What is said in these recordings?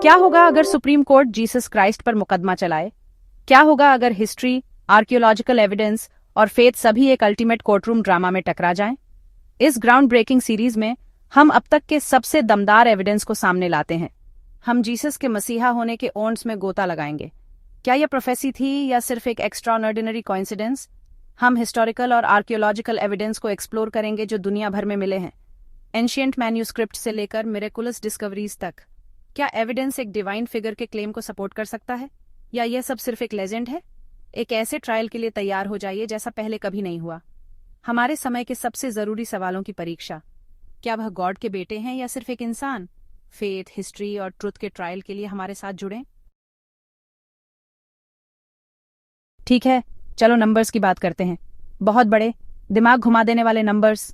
क्या होगा अगर सुप्रीम कोर्ट जीसस क्राइस्ट पर मुकदमा चलाए? क्या होगा अगर हिस्ट्री, आर्कियोलॉजिकल एविडेंस और फेथ सभी एक अल्टीमेट कोर्टरूम ड्रामा में टकरा जाएं? इस ग्राउंड ब्रेकिंग सीरीज में हम अब तक के सबसे दमदार एविडेंस को सामने लाते हैं। हम जीसस के मसीहा होने के ओन्स में गोता लगाएंगे। क्या यह प्रोफेसी थी या सिर्फ एक एक्स्ट्राऑर्डिनरी कोइंसिडेंस? हम हिस्टोरिकल और आर्कियोलॉजिकल एविडेंस को एक्सप्लोर करेंगे जो दुनिया भर में मिले हैं, एंशिएंट मैन्यूस्क्रिप्ट से लेकर मिरेकुलस डिस्कवरीज तक। क्या एविडेंस एक डिवाइन फिगर के क्लेम को सपोर्ट कर सकता है, या यह सब सिर्फ एक लेजेंड है? एक ऐसे ट्रायल के लिए तैयार हो जाइए जैसा पहले कभी नहीं हुआ। हमारे समय के सबसे जरूरी सवालों की परीक्षा। क्या वह गॉड के बेटे हैं या सिर्फ एक इंसान? फेथ, हिस्ट्री और ट्रुथ के ट्रायल के लिए हमारे साथ जुड़ें। ठीक है, चलो नंबर्स की बात करते हैं। बहुत बड़े, दिमाग घुमा देने वाले नंबर्स।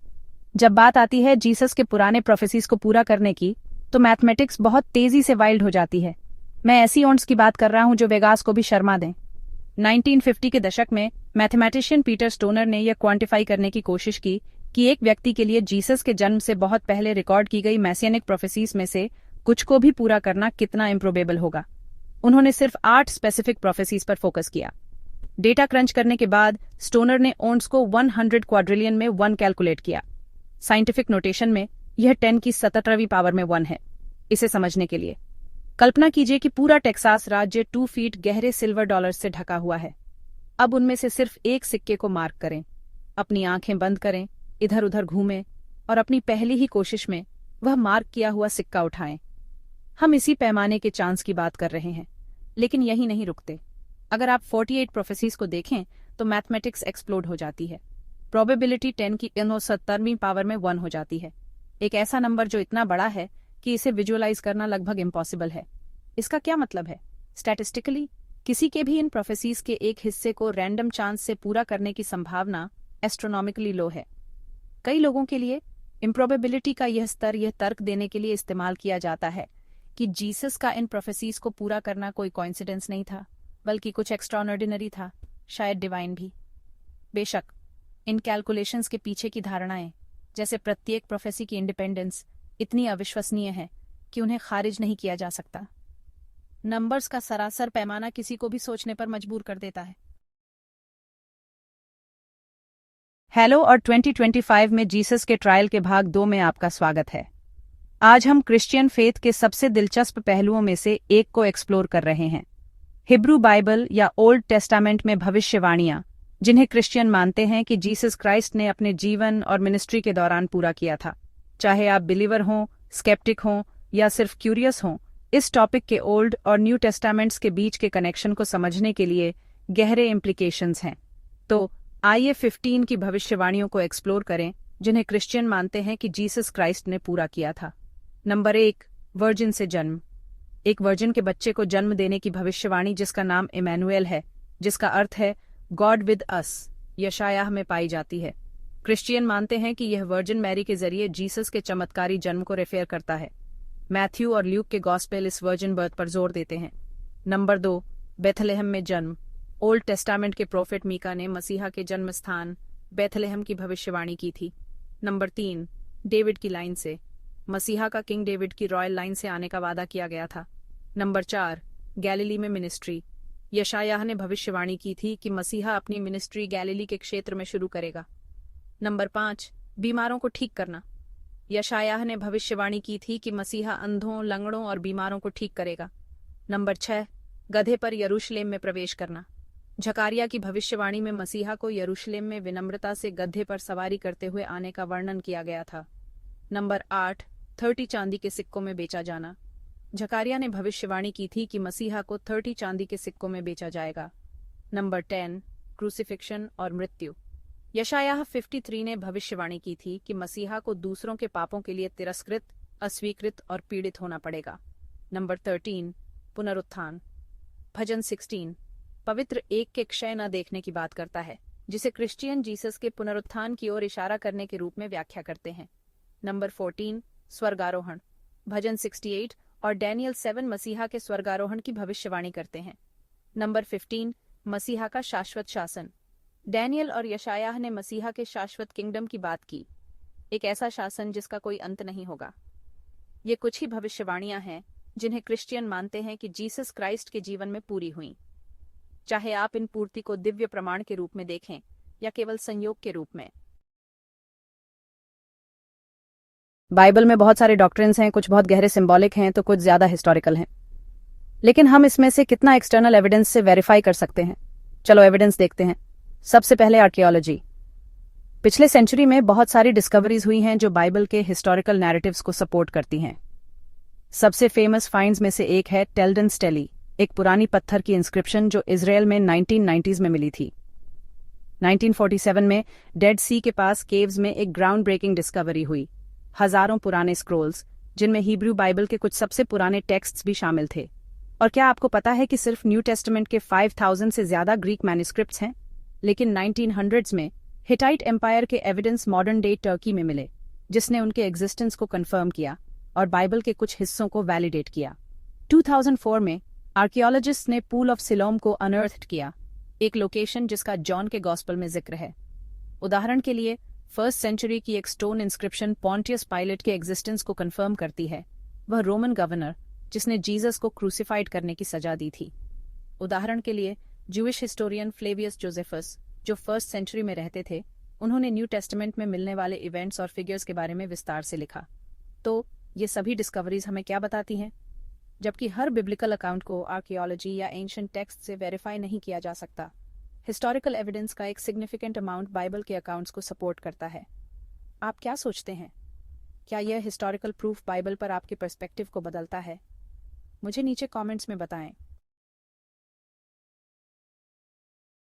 जब बात आती है जीसस के पुराने प्रोफेसीज को पूरा करने की, तो मैथमेटिक्स बहुत तेजी से वाइल्ड हो जाती है। मैं ऐसी ऑन्ट्स की बात कर रहा हूं जो वेगास को भी शर्मा दें। 1950 के दशक में मैथमेटिशियन पीटर स्टोनर ने यह क्वांटिफाई करने की कोशिश की कि एक व्यक्ति के लिए जीसस के जन्म से बहुत पहले रिकॉर्ड की गई मैसियानिक प्रोफेसीज में से कुछ को भी पूरा करना कितना इम्प्रोबेबल होगा। उन्होंने सिर्फ 8 स्पेसिफिक प्रोफेसीज पर फोकस किया। डेटा क्रंच करने के बाद स्टोनर ने ओन्ट्स को 100 क्वाड्रिलियन में 1 कैलकुलेट किया। साइंटिफिक नोटेशन में यह 10 की 17वीं पावर में 1 है। इसे समझने के लिए कल्पना कीजिए कि पूरा टेक्सास राज्य 2 फीट गहरे सिल्वर डॉलर्स से ढका हुआ है। अब उनमें से सिर्फ एक सिक्के को मार्क करें, अपनी आंखें बंद करें, इधर उधर घूमें और अपनी पहली ही कोशिश में वह मार्क किया हुआ सिक्का उठाएं। हम इसी पैमाने के चांस की बात कर रहे हैं, लेकिन यही नहीं रुकते। अगर आप 48 प्रोफेसीज को देखें तो मैथमेटिक्स एक्सप्लोड हो जाती है। प्रोबेबिलिटी 10 की 69वीं पावर में 1 हो जाती है। एक ऐसा नंबर जो इतना बड़ा है कि इसे विजुअलाइज करना लगभग इम्पॉसिबल है। इसका क्या मतलब है? स्टैटिस्टिकली किसी के भी इन प्रोफेसीज के एक हिस्से को रैंडम चांस से पूरा करने की संभावना एस्ट्रोनॉमिकली लो है। कई लोगों के लिए इम्प्रोबेबिलिटी का यह स्तर यह तर्क देने के लिए इस्तेमाल किया जाता है कि जीसस का इन प्रोफेसीज को पूरा करना कोई कोइंसिडेंस नहीं था, बल्कि कुछ एक्स्ट्राऑर्डिनरी था, शायद डिवाइन भी। बेशक इन कैलकुलेशंस के पीछे की धारणाएं, जैसे प्रत्येक प्रोफेसी की इंडिपेंडेंस, इतनी अविश्वसनीय है कि उन्हें खारिज नहीं किया जा सकता। नंबर्स का सरासर पैमाना किसी को भी सोचने पर मजबूर कर देता है। हेलो और 2025 में जीसस के ट्रायल के भाग 2 में आपका स्वागत है। आज हम क्रिश्चियन फेथ के सबसे दिलचस्प पहलुओं में से एक को एक्सप्लोर कर रहे हैं, हिब्रू बाइबल या ओल्ड टेस्टामेंट में भविष्यवाणियां, जिन्हें क्रिश्चियन मानते हैं कि जीसस क्राइस्ट ने अपने जीवन और मिनिस्ट्री के दौरान पूरा किया था। चाहे आप बिलीवर हों, स्केप्टिक हों या सिर्फ क्यूरियस हों, इस टॉपिक के ओल्ड और न्यू टेस्टामेंट्स के बीच के कनेक्शन को समझने के लिए गहरे इम्प्लीकेशंस हैं। तो आइए 15 की भविष्यवाणियों को एक्सप्लोर करें जिन्हें क्रिश्चियन मानते हैं कि जीसस क्राइस्ट ने पूरा किया था। नंबर 1, वर्जिन से जन्म। एक वर्जिन के बच्चे को जन्म देने की भविष्यवाणी, जिसका नाम इमैनुएल है, जिसका अर्थ है गॉड विद अस, यशायाह में पाई जाती है। क्रिश्चियन मानते हैं कि यह वर्जिन मैरी के जरिए जीसस के चमत्कारी जन्म को रेफर करता है। मैथ्यू और ल्यूक के गॉस्पेल इस वर्जिन बर्थ पर जोर देते हैं। नंबर 2, बेथलेहम में जन्म। ओल्ड टेस्टामेंट के प्रोफेट मीका ने मसीहा के जन्म स्थान बेथलेहम की भविष्यवाणी की थी। नंबर 3, डेविड की लाइन से। मसीहा का किंग डेविड की रॉयल लाइन से आने का वादा किया गया था। नंबर 4, गैलिली में मिनिस्ट्री। यशायाह ने भविष्यवाणी की थी कि मसीहा अपनी मिनिस्ट्री गैलिली के क्षेत्र में शुरू करेगा। नंबर 5, बीमारों को ठीक करना। यशायाह ने भविष्यवाणी की थी कि मसीहा अंधों, लंगड़ों और बीमारों को ठीक करेगा। नंबर 6, गधे पर यरूशलेम में प्रवेश करना। झकारिया की भविष्यवाणी में मसीहा को यरूशलेम में विनम्रता से गधे पर सवारी करते हुए आने का वर्णन किया गया था। नंबर 8, 30 चांदी के सिक्कों में बेचा जाना। झकारिया ने भविष्यवाणी की थी कि मसीहा को 30 चांदी के सिक्कों में बेचा जाएगा। नंबर 10, क्रूसिफिक्शन और मृत्यु। यशायाह 53 ने भविष्यवाणी की थी कि मसीहा को दूसरों के पापों के लिए तिरस्कृत, अस्वीकृत और पीड़ित होना पड़ेगा। नंबर 13, पुनरुत्थान। भजन 16 पवित्र एक के क्षय न देखने की बात करता है, जिसे क्रिश्चियन जीसस के पुनरुत्थान की ओर इशारा करने के रूप में व्याख्या करते हैं। नंबर 14, स्वर्गारोहण। भजन 68 और डैनियल 7 मसीहा के स्वर्गारोहण की भविष्यवाणी करते हैं। नंबर 15, मसीहा का शाश्वत शासन। डैनियल और यशायाह ने मसीहा के शाश्वत किंगडम की बात की, एक ऐसा शासन जिसका कोई अंत नहीं होगा। ये कुछ ही भविष्यवाणियां हैं, जिन्हें क्रिश्चियन मानते हैं कि जीसस क्राइस्ट के जीवन में पूरी हुई, चाहे आप इन पूर्ति को दिव्य प्रमाण के रूप में देखें या केवल संयोग के रूप में। बाइबल में बहुत सारे डॉक्ट्रिन्स हैं, कुछ बहुत गहरे सिंबॉलिक हैं तो कुछ ज्यादा हिस्टोरिकल हैं, लेकिन हम इसमें से कितना एक्सटर्नल एविडेंस से वेरीफाई कर सकते हैं? चलो एविडेंस देखते हैं। सबसे पहले आर्कियोलॉजी। पिछले सेंचुरी में बहुत सारी डिस्कवरीज हुई हैं जो बाइबल के हिस्टोरिकल नैरेटिव्स को सपोर्ट करती हैं। सबसे फेमस फाइंड्स में से एक है टेल्डन स्टेली, एक पुरानी पत्थर की इंस्क्रिप्शन जो इजराइल में 1990s में मिली थी। 1947 में डेड सी के पास केव्स में एक ग्राउंड ब्रेकिंग डिस्कवरी हुई। हजारों पुराने स्क्रोल्स, जिनमें हिब्रू बाइबल के कुछ सबसे पुराने टेक्स्ट्स भी शामिल थे। और क्या आपको पता है कि सिर्फ न्यू टेस्टामेंट के 5000 से ज्यादा ग्रीक मैन्युस्क्रिप्ट्स हैं? लेकिन 1900s में हिटाइट एम्पायर के एविडेंस मॉडर्न डे टर्की में मिले, जिसने उनके एग्जिस्टेंस को कंफर्म किया और बाइबल के कुछ हिस्सों को वैलिडेट किया। 2004 में आर्कियोलॉजिस्ट्स ने पूल ऑफ सिलोम को अनअर्थड किया, एक लोकेशन जिसका जॉन के गॉस्पेल में जिक्र है। उदाहरण के लिए, 1st सेंचुरी की एक स्टोन इंस्क्रिप्शन पॉन्टियस पायलट के एग्जिस्टेंस को कंफर्म करती है। वह रोमन गवर्नर जिसने जीसस को क्रूसिफाइड करने की सजा दी थी। उदाहरण के लिए, ज्यूइश हिस्टोरियन फ्लेवियस जोसेफस, जो 1st सेंचुरी में रहते थे, उन्होंने न्यू टेस्टामेंट में मिलने वाले इवेंट्स और फिगर्स के बारे में विस्तार से लिखा। तो ये सभी डिस्कवरीज हमें क्या बताती हैं? जबकि हर बिब्लिकल अकाउंट को आर्कियोलॉजी या एंशिएंट टेक्स्ट से वेरीफाई नहीं किया जा सकता, हिस्टोरिकल एविडेंस का एक सिग्निफिकेंट अमाउंट बाइबल के अकाउंट्स को सपोर्ट करता है। आप क्या सोचते हैं? क्या यह हिस्टोरिकल प्रूफ बाइबल पर आपके पर्सपेक्टिव को बदलता है? मुझे नीचे कमेंट्स में बताएं।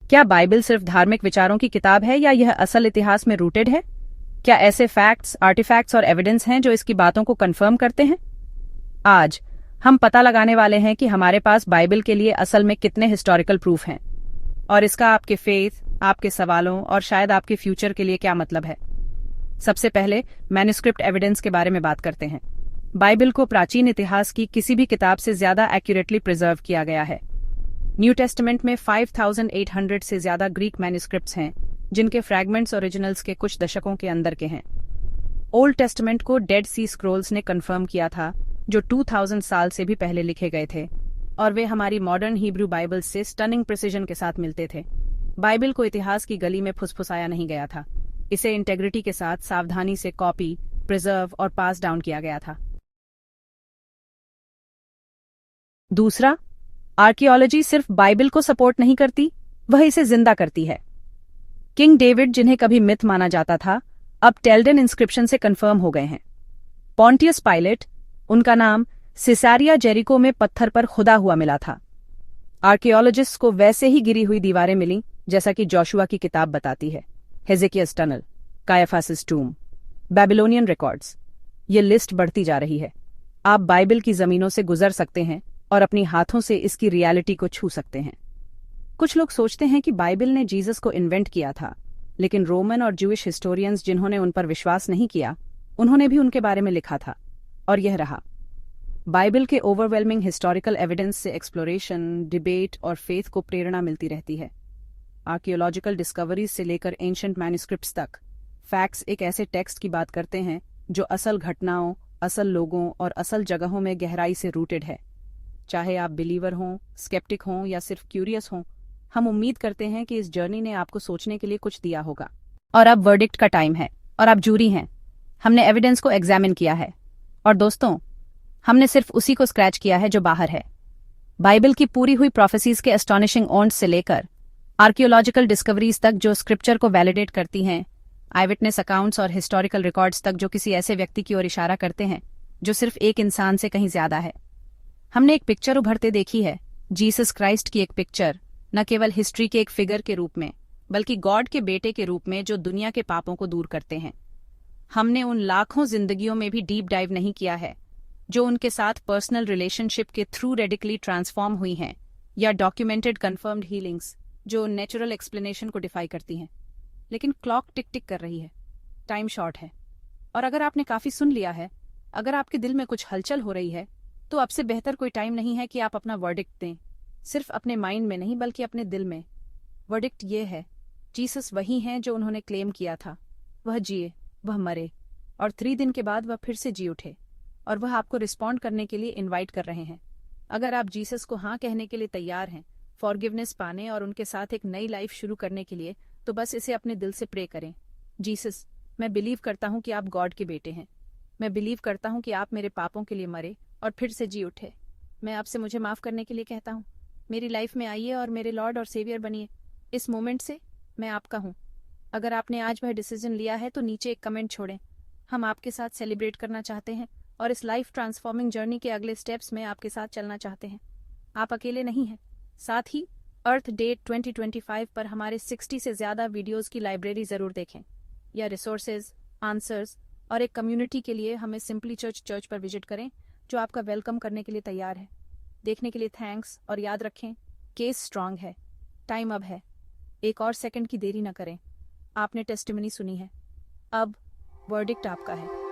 क्या बाइबल सिर्फ धार्मिक विचारों की किताब है या यह असल इतिहास में रूटेड है? क्या ऐसे फैक्ट्स, आर्टिफैक्ट्स और एविडेंस हैं जो इसकी बातों को कंफर्म करते हैं? आज हम पता लगाने वाले हैं कि हमारे पास बाइबल के लिए असल में कितने हिस्टोरिकल प्रूफ हैं और इसका आपके फेथ, आपके सवालों और शायद आपके फ्यूचर के लिए क्या मतलब है। सबसे पहले मैन्युस्क्रिप्ट एविडेंस के बारे में बात करते हैं। बाइबल को प्राचीन इतिहास की किसी भी किताब से ज्यादा एक्यूरेटली प्रिजर्व किया गया है। न्यू टेस्टामेंट में 5800 से ज्यादा ग्रीक मैन्युस्क्रिप्ट्स हैं, जिनके फ्रैगमेंट्स ओरिजिनल्स के कुछ दशकों के अंदर के हैं। ओल्ड टेस्टामेंट को डेड सी स्क्रोल्स ने कंफर्म किया था, जो 2000 साल से भी पहले लिखे गए थे, और वे हमारी मॉडर्न हिब्रू बाइबल से स्टनिंग प्रिसिजन के साथ मिलते थे। बाइबल को इतिहास की गली में फुसफुसाया नहीं गया था, इसे इंटेग्रिटी के साथ सावधानी से कॉपी, प्रिजर्व और पास डाउन किया गया था। दूसरा, आर्कियोलॉजी सिर्फ बाइबल को सपोर्ट नहीं करती, वह इसे जिंदा करती है। किंग डेविड, जिन्हें कभी मिथ माना जाता था, अब टेल्डन इंस्क्रिप्शन से कंफर्म हो गए हैं। पॉन्टियस पायलट, उनका नाम सिसारिया जेरिको में पत्थर पर खुदा हुआ मिला था। आर्कियोलॉजिस्ट्स को वैसे ही गिरी हुई दीवारें मिली जैसा कि जोशुआ की किताब बताती है। हेजेकियास टनल, कायाफासिस टूम, बेबीलोनियन रिकॉर्ड्स, ये लिस्ट बढ़ती जा रही है। आप बाइबल की जमीनों से गुजर सकते हैं और अपनी हाथों से इसकी रियलिटी को छू सकते हैं। कुछ लोग सोचते हैं कि बाइबल ने जीसस को इन्वेंट किया था, लेकिन रोमन और ज्यूइश हिस्टोरियंस जिन्होंने उन पर विश्वास नहीं किया, उन्होंने भी उनके बारे में लिखा था, और यह रहा। बाइबल के ओवरवेलमिंग हिस्टोरिकल एविडेंस से एक्सप्लोरेशन, डिबेट और फेथ को प्रेरणा मिलती रहती है। आर्कियोलॉजिकल डिस्कवरीज से लेकर एंशिएंट मैन्युस्क्रिप्ट्स तक, फैक्ट्स एक ऐसे टेक्स्ट की बात करते हैं जो असल घटनाओं, असल लोगों और असल जगहों में गहराई से रूटेड है। चाहे आप बिलीवर हों, स्केप्टिक हों या सिर्फ क्यूरियस हों, हम उम्मीद करते हैं कि इस जर्नी ने आपको सोचने के लिए कुछ दिया होगा। और अब वर्डिक्ट का टाइम है, और आप जूरी हैं। हमने एविडेंस को एग्जामिन किया है, और दोस्तों, हमने सिर्फ उसी को स्क्रैच किया है जो बाहर है। बाइबल की पूरी हुई प्रोफेसीज के एस्टॉनिशिंग ऑन्ट्स से लेकर आर्कियोलॉजिकल डिस्कवरीज तक जो स्क्रिप्चर को वैलिडेट करती हैं, आई विटनेस अकाउंट्स और हिस्टोरिकल रिकॉर्ड्स तक जो किसी ऐसे व्यक्ति की ओर इशारा करते हैं जो सिर्फ एक इंसान से कहीं ज्यादा है। हमने एक पिक्चर उभरते देखी है, जीसस क्राइस्ट की एक पिक्चर, न केवल हिस्ट्री के एक फिगर के रूप में, बल्कि गॉड के बेटे के रूप में जो दुनिया के पापों को दूर करते हैं। हमने उन लाखों जिंदगियों में भी डीप डाइव नहीं किया है जो उनके साथ पर्सनल रिलेशनशिप के थ्रू रेडिकली ट्रांसफॉर्म हुई हैं, या डॉक्यूमेंटेड कन्फर्म्ड हीलिंग्स जो नेचुरल एक्सप्लेनेशन को डिफाई करती हैं। लेकिन क्लॉक टिक टिक कर रही है, टाइम शॉर्ट है, और अगर आपने काफी सुन लिया है, अगर आपके दिल में कुछ हलचल हो रही है, तो अब से बेहतर कोई टाइम नहीं है कि आप अपना वर्डिक्ट दें, सिर्फ अपने माइंड में नहीं बल्कि अपने दिल में। वर्डिक्ट ये है, जीसस वही हैं जो उन्होंने क्लेम किया था। वह जिए, वह मरे, और 3 दिन के बाद वह फिर से जी उठे, और वह आपको रिस्पॉन्ड करने के लिए इनवाइट कर रहे हैं। अगर आप जीसस को हाँ कहने के लिए तैयार हैं, फॉरगिवनेस पाने और उनके साथ एक नई लाइफ शुरू करने के लिए, तो बस इसे अपने दिल से प्रे करें। जीसस, मैं बिलीव करता हूँ कि आप गॉड के बेटे हैं। मैं बिलीव करता हूँ कि आप मेरे पापों के लिए मरे और फिर से जी उठे। मैं आपसे मुझे माफ करने के लिए कहता हूँ। मेरी लाइफ में आइए और मेरे लॉर्ड और सेवियर बनिए। इस मोमेंट से मैं आपका हूँ। अगर आपने आज वह डिसीजन लिया है तो नीचे एक कमेंट छोड़ें। हम आपके साथ सेलिब्रेट करना चाहते हैं और इस लाइफ ट्रांसफॉर्मिंग जर्नी के अगले स्टेप्स में आपके साथ चलना चाहते हैं। आप अकेले नहीं हैं। साथ ही अर्थ डेट 2025 पर हमारे 60 से ज़्यादा वीडियोज़ की लाइब्रेरी ज़रूर देखें। या रिसोर्सेज, आंसर्स और एक कम्युनिटी के लिए हमें सिंपली चर्च पर विजिट करें, जो आपका वेलकम करने के लिए तैयार है। देखने के लिए थैंक्स, और याद रखें, केस स्ट्रांग है। टाइम अब है। एक और सेकंड की देरी न करें। आपने टेस्टिमनी सुनी है। अब वर्डिक्ट आपका है।